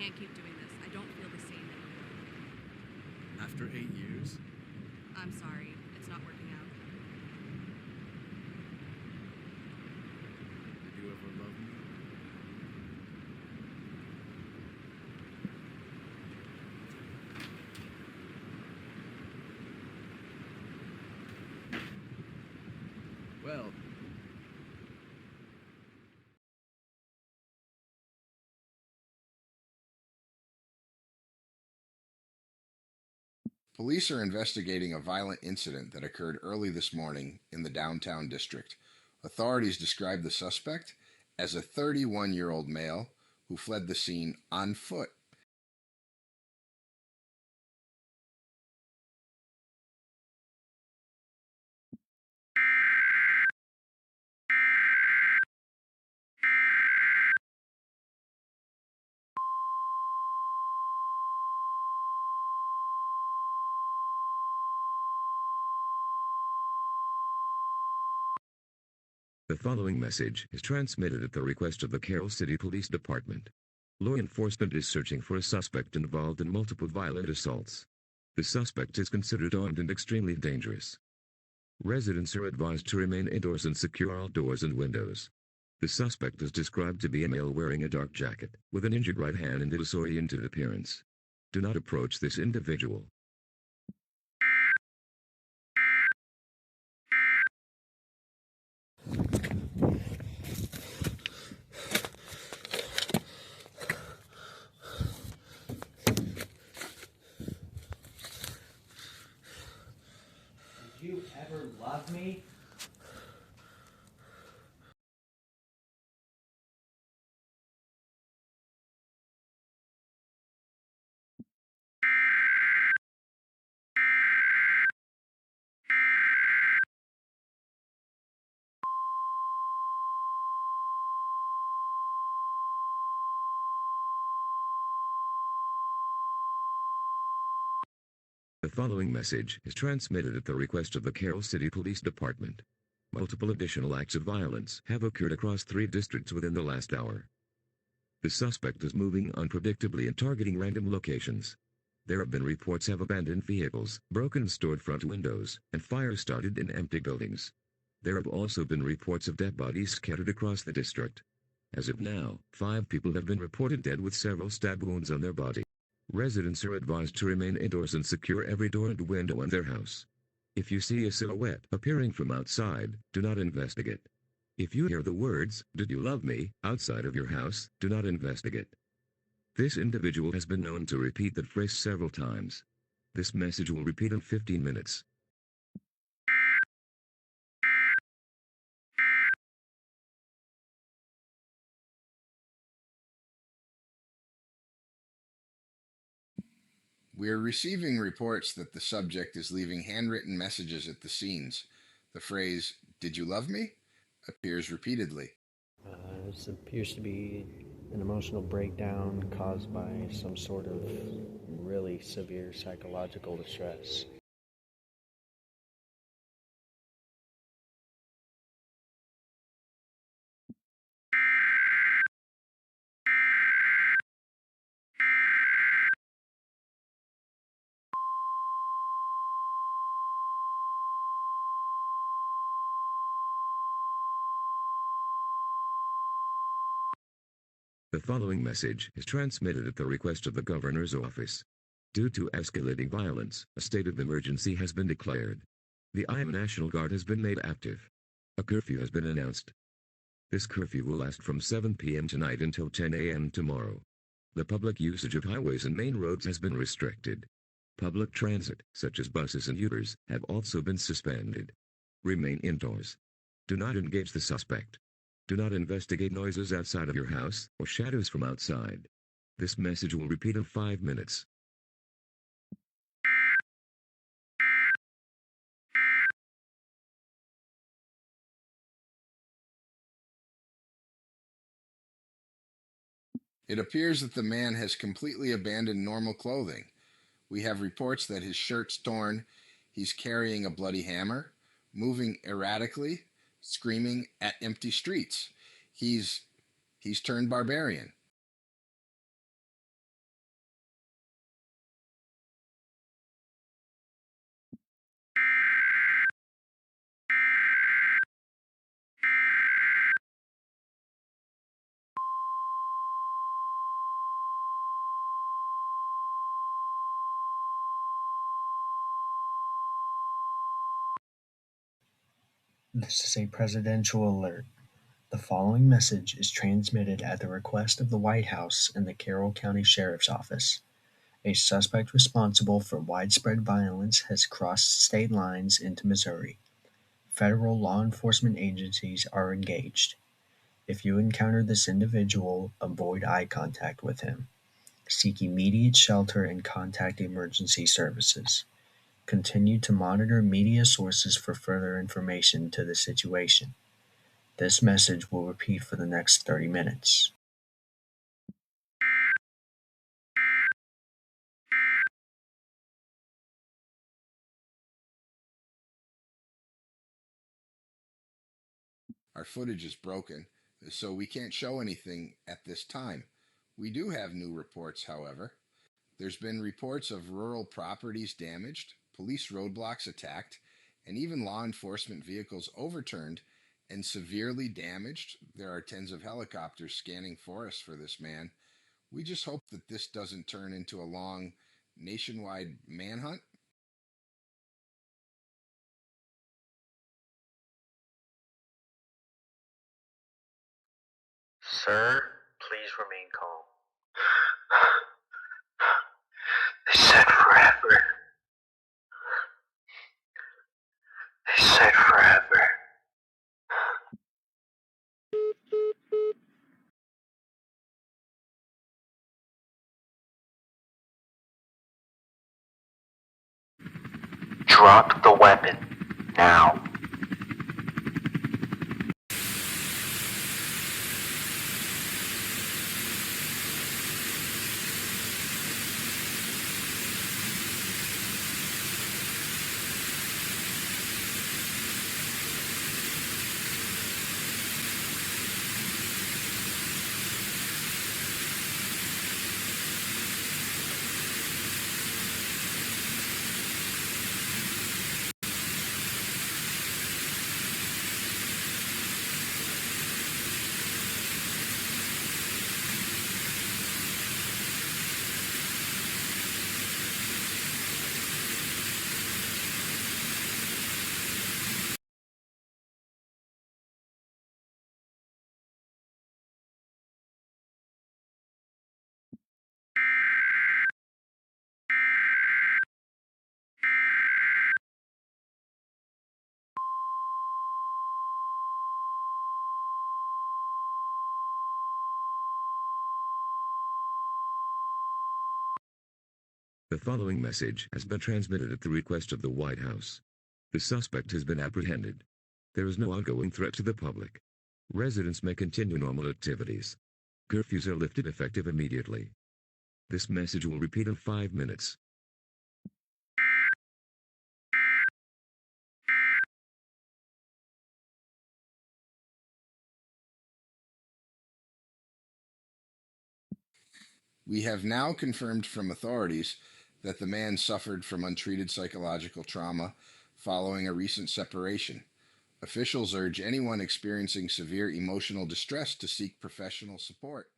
can't keep doing this. I don't feel the same anymore. After 8 years? I'm sorry. It's not working out. Did you ever love me? Well, Police are investigating a violent incident that occurred early this morning in the downtown district. Authorities describe the suspect as a 31-year-old male who fled the scene on foot. The following message is transmitted at the request of the Carroll City Police Department. Law enforcement is searching for a suspect involved in multiple violent assaults. The suspect is considered armed and extremely dangerous. Residents are advised to remain indoors and secure all doors and windows. The suspect is described to be a male wearing a dark jacket, with an injured right hand and a disoriented appearance. Do not approach this individual. Did you ever love me? The following message is transmitted at the request of the Carroll City Police Department. Multiple additional acts of violence have occurred across 3 districts within the last hour. The suspect is moving unpredictably and targeting random locations. There have been reports of abandoned vehicles, broken storefront windows, and fires started in empty buildings. There have also been reports of dead bodies scattered across the district. As of now, 5 people have been reported dead with several stab wounds on their body. Residents are advised to remain indoors and secure every door and window in their house. If you see a silhouette appearing from outside, do not investigate. If you hear the words, "Did you love me?" outside of your house, do not investigate. This individual has been known to repeat that phrase several times. This message will repeat in 15 minutes. We are receiving reports that the subject is leaving handwritten messages at the scenes. The phrase, "Did you love me?" appears repeatedly. This appears to be an emotional breakdown caused by some sort of really severe psychological distress. The following message is transmitted at the request of the governor's office. Due to escalating violence, a state of emergency has been declared. The EAS National Guard has been made active. A curfew has been announced. This curfew will last from 7 p.m. tonight until 10 a.m. tomorrow. The public usage of highways and main roads has been restricted. Public transit, such as buses and Ubers, have also been suspended. Remain indoors. Do not engage the suspect. Do not investigate noises outside of your house or shadows from outside. This message will repeat in 5 minutes. It appears that the man has completely abandoned normal clothing. We have reports that his shirt's torn, he's carrying a bloody hammer, moving erratically, screaming at empty streets. He's turned barbarian. This is a presidential alert. The following message is transmitted at the request of the White House and the Carroll County Sheriff's Office. A suspect responsible for widespread violence has crossed state lines into Missouri. Federal law enforcement agencies are engaged. If you encounter this individual, avoid eye contact with him. Seek immediate shelter and contact emergency services. Continue to monitor media sources for further information to the situation. This message will repeat for the next 30 minutes. Our footage is broken, so we can't show anything at this time. We do have new reports, however. There's been reports of rural properties damaged, police roadblocks attacked, and even law enforcement vehicles overturned and severely damaged. There are tens of helicopters scanning forests for this man. We just hope that this doesn't turn into a long nationwide manhunt. Sir, please remain calm. They said forever. They said forever. Drop the weapon. Now. The following message has been transmitted at the request of the White House. The suspect has been apprehended. There is no ongoing threat to the public. Residents may continue normal activities. Curfews are lifted effective immediately. This message will repeat in 5 minutes. We have now confirmed from authorities that the man suffered from untreated psychological trauma following a recent separation. Officials urge anyone experiencing severe emotional distress to seek professional support.